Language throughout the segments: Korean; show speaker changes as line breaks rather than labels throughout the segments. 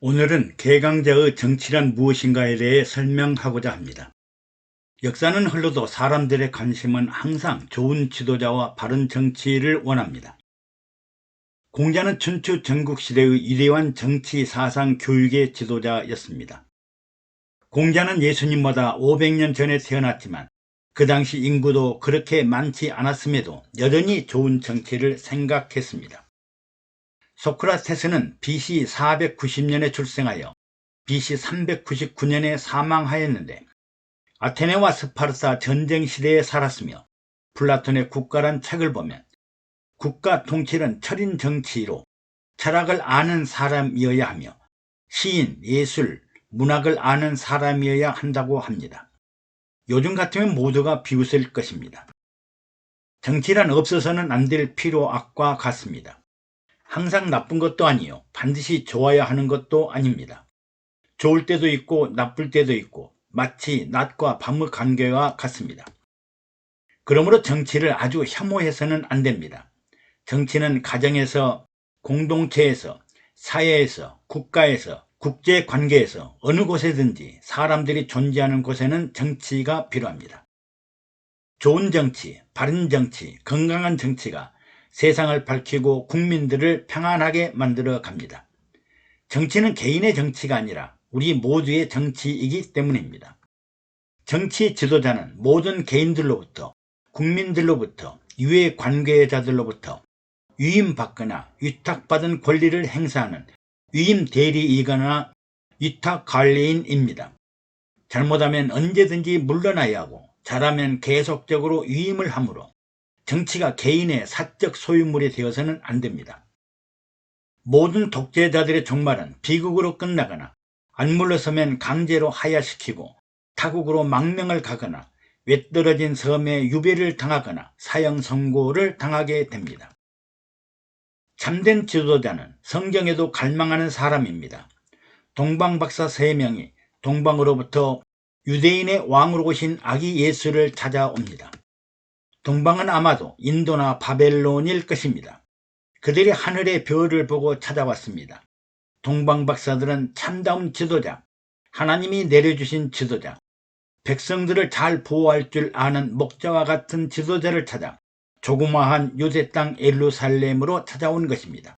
오늘은 개강자의 정치란 무엇인가에 대해 설명하고자 합니다. 역사는 흘러도 사람들의 관심은 항상 좋은 지도자와 바른 정치를 원합니다. 공자는 춘추 전국시대의 위대한 정치, 사상, 교육의 지도자였습니다. 공자는 예수님보다 500년 전에 태어났지만 그 당시 인구도 그렇게 많지 않았음에도 여전히 좋은 정치를 생각했습니다. 소크라테스는 BC 490년에 출생하여 BC 399년에 사망하였는데 아테네와 스파르타 전쟁 시대에 살았으며 플라톤의 국가란 책을 보면 국가 통치는 철인 정치로 철학을 아는 사람이어야 하며 시인, 예술, 문학을 아는 사람이어야 한다고 합니다. 요즘 같으면 모두가 비웃을 것입니다. 정치란 없어서는 안 될 필요악과 같습니다. 항상 나쁜 것도 아니요, 반드시 좋아야 하는 것도 아닙니다. 좋을 때도 있고 나쁠 때도 있고 마치 낮과 밤의 관계와 같습니다. 그러므로 정치를 아주 혐오해서는 안 됩니다. 정치는 가정에서, 공동체에서, 사회에서, 국가에서, 국제관계에서 어느 곳에든지 사람들이 존재하는 곳에는 정치가 필요합니다. 좋은 정치, 바른 정치, 건강한 정치가 세상을 밝히고 국민들을 평안하게 만들어 갑니다. 정치는 개인의 정치가 아니라 우리 모두의 정치이기 때문입니다. 정치 지도자는 모든 개인들로부터, 국민들로부터, 이해 관계자들로부터 위임받거나 위탁받은 권리를 행사하는 위임 대리이거나 위탁 관리인입니다. 잘못하면 언제든지 물러나야 하고 잘하면 계속적으로 위임을 하므로 정치가 개인의 사적 소유물이 되어서는 안 됩니다. 모든 독재자들의 종말은 비극으로 끝나거나 안 물러서면 강제로 하야시키고 타국으로 망명을 가거나 외떨어진 섬에 유배를 당하거나 사형 선고를 당하게 됩니다. 참된 지도자는 성경에도 갈망하는 사람입니다. 동방박사 3명이 동방으로부터 유대인의 왕으로 오신 아기 예수를 찾아옵니다. 동방은 아마도 인도나 바벨론일 것입니다. 그들이 하늘의 별을 보고 찾아왔습니다. 동방박사들은 참다운 지도자, 하나님이 내려주신 지도자, 백성들을 잘 보호할 줄 아는 목자와 같은 지도자를 찾아 조그마한 유대 땅 예루살렘으로 찾아온 것입니다.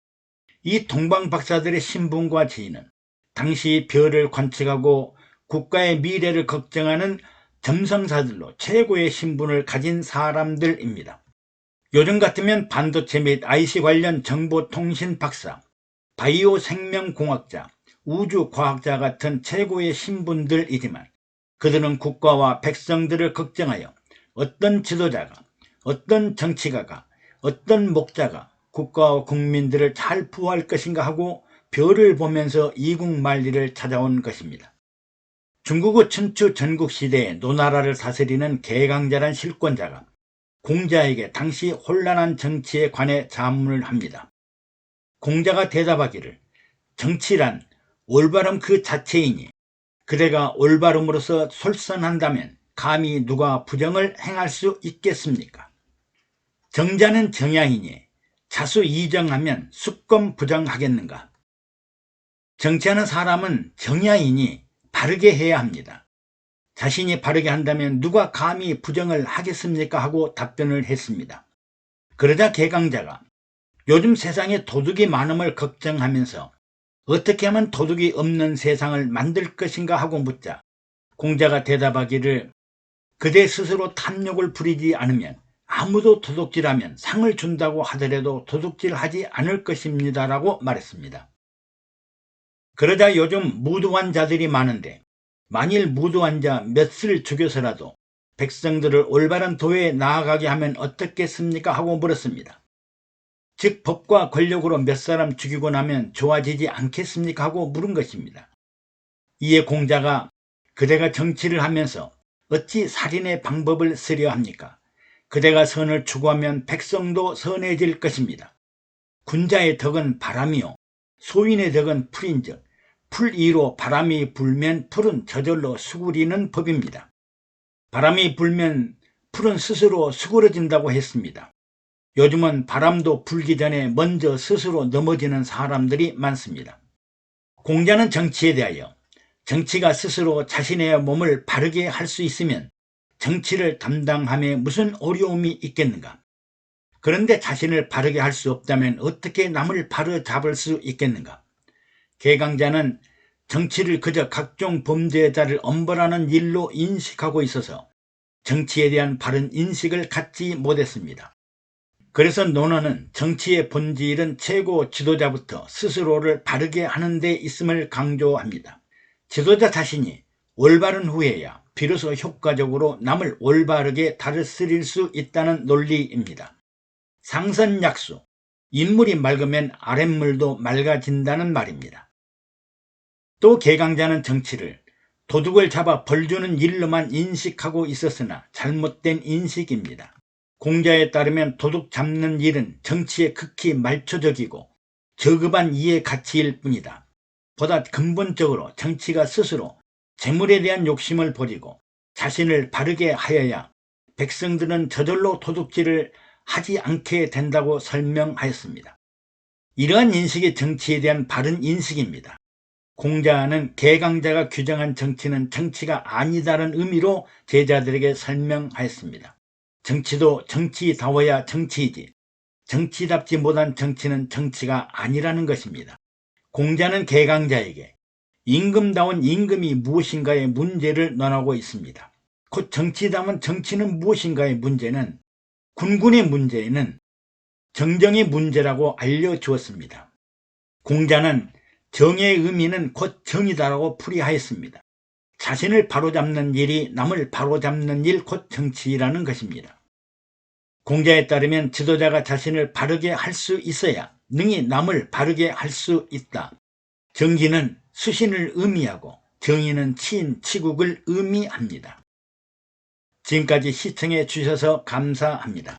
이 동방박사들의 신분과 지위는 당시 별을 관측하고 국가의 미래를 걱정하는 점성사들로 최고의 신분을 가진 사람들입니다. 요즘 같으면 반도체 및 IC 관련 정보통신 박사, 바이오 생명공학자, 우주과학자 같은 최고의 신분들이지만 그들은 국가와 백성들을 걱정하여 어떤 지도자가, 어떤 정치가가, 어떤 목자가 국가와 국민들을 잘 보호할 것인가 하고 별을 보면서 이국만리를 찾아온 것입니다. 중국의 춘추 전국시대에 노나라를 다스리는 개강자란 실권자가 공자에게 당시 혼란한 정치에 관해 자문을 합니다. 공자가 대답하기를 정치란 올바름 그 자체이니 그대가 올바름으로서 솔선한다면 감히 누가 부정을 행할 수 있겠습니까? 정자는 정야이니 자수 이정하면 수권 부정하겠는가? 정치하는 사람은 정야이니 바르게 해야 합니다. 자신이 바르게 한다면 누가 감히 부정을 하겠습니까? 하고 답변을 했습니다. 그러자 개강자가 요즘 세상에 도둑이 많음을 걱정하면서 어떻게 하면 도둑이 없는 세상을 만들 것인가 하고 묻자 공자가 대답하기를 그대 스스로 탐욕을 부리지 않으면 아무도 도둑질하면 상을 준다고 하더라도 도둑질하지 않을 것입니다 라고 말했습니다. 그러자 요즘 무도한 자들이 많은데 만일 무도한 자 몇을 죽여서라도 백성들을 올바른 도에 나아가게 하면 어떻겠습니까? 하고 물었습니다. 즉 법과 권력으로 몇 사람 죽이고 나면 좋아지지 않겠습니까? 하고 물은 것입니다. 이에 공자가 그대가 정치를 하면서 어찌 살인의 방법을 쓰려 합니까? 그대가 선을 추구하면 백성도 선해질 것입니다. 군자의 덕은 바람이요 소인의 덕은 풀인즉 풀 위로 바람이 불면 풀은 저절로 수그리는 법입니다. 바람이 불면 풀은 스스로 수그러진다고 했습니다. 요즘은 바람도 불기 전에 먼저 스스로 넘어지는 사람들이 많습니다. 공자는 정치에 대하여 정치가 스스로 자신의 몸을 바르게 할 수 있으면 정치를 담당함에 무슨 어려움이 있겠는가? 그런데 자신을 바르게 할 수 없다면 어떻게 남을 바로잡을 수 있겠는가? 개강자는 정치를 그저 각종 범죄자를 엄벌하는 일로 인식하고 있어서 정치에 대한 바른 인식을 갖지 못했습니다. 그래서 논어는 정치의 본질은 최고 지도자부터 스스로를 바르게 하는 데 있음을 강조합니다. 지도자 자신이 올바른 후에야 비로소 효과적으로 남을 올바르게 다스릴 수 있다는 논리입니다. 상선약수, 인물이 맑으면 아랫물도 맑아진다는 말입니다. 또 개강자는 정치를 도둑을 잡아 벌주는 일로만 인식하고 있었으나 잘못된 인식입니다. 공자에 따르면 도둑 잡는 일은 정치에 극히 말초적이고 저급한 이해 가치일 뿐이다. 보다 근본적으로 정치가 스스로 재물에 대한 욕심을 버리고 자신을 바르게 하여야 백성들은 저절로 도둑질을 하지 않게 된다고 설명하였습니다. 이러한 인식이 정치에 대한 바른 인식입니다. 공자는 개강자가 규정한 정치는 정치가 아니다라는 의미로 제자들에게 설명하였습니다. 정치도 정치다워야 정치이지 정치답지 못한 정치는 정치가 아니라는 것입니다. 공자는 개강자에게 임금다운 임금이 무엇인가의 문제를 논하고 있습니다. 곧 정치다운 정치는 무엇인가의 문제는 군군의 문제는 정정의 문제라고 알려주었습니다. 공자는 정의 의미는 곧 정의다라고 풀이하였습니다. 자신을 바로잡는 일이 남을 바로잡는 일 곧 정치라는 것입니다. 공자에 따르면 지도자가 자신을 바르게 할 수 있어야 능히 남을 바르게 할 수 있다. 정기는 수신을 의미하고 정의는 치인 치국을 의미합니다. 지금까지 시청해 주셔서 감사합니다.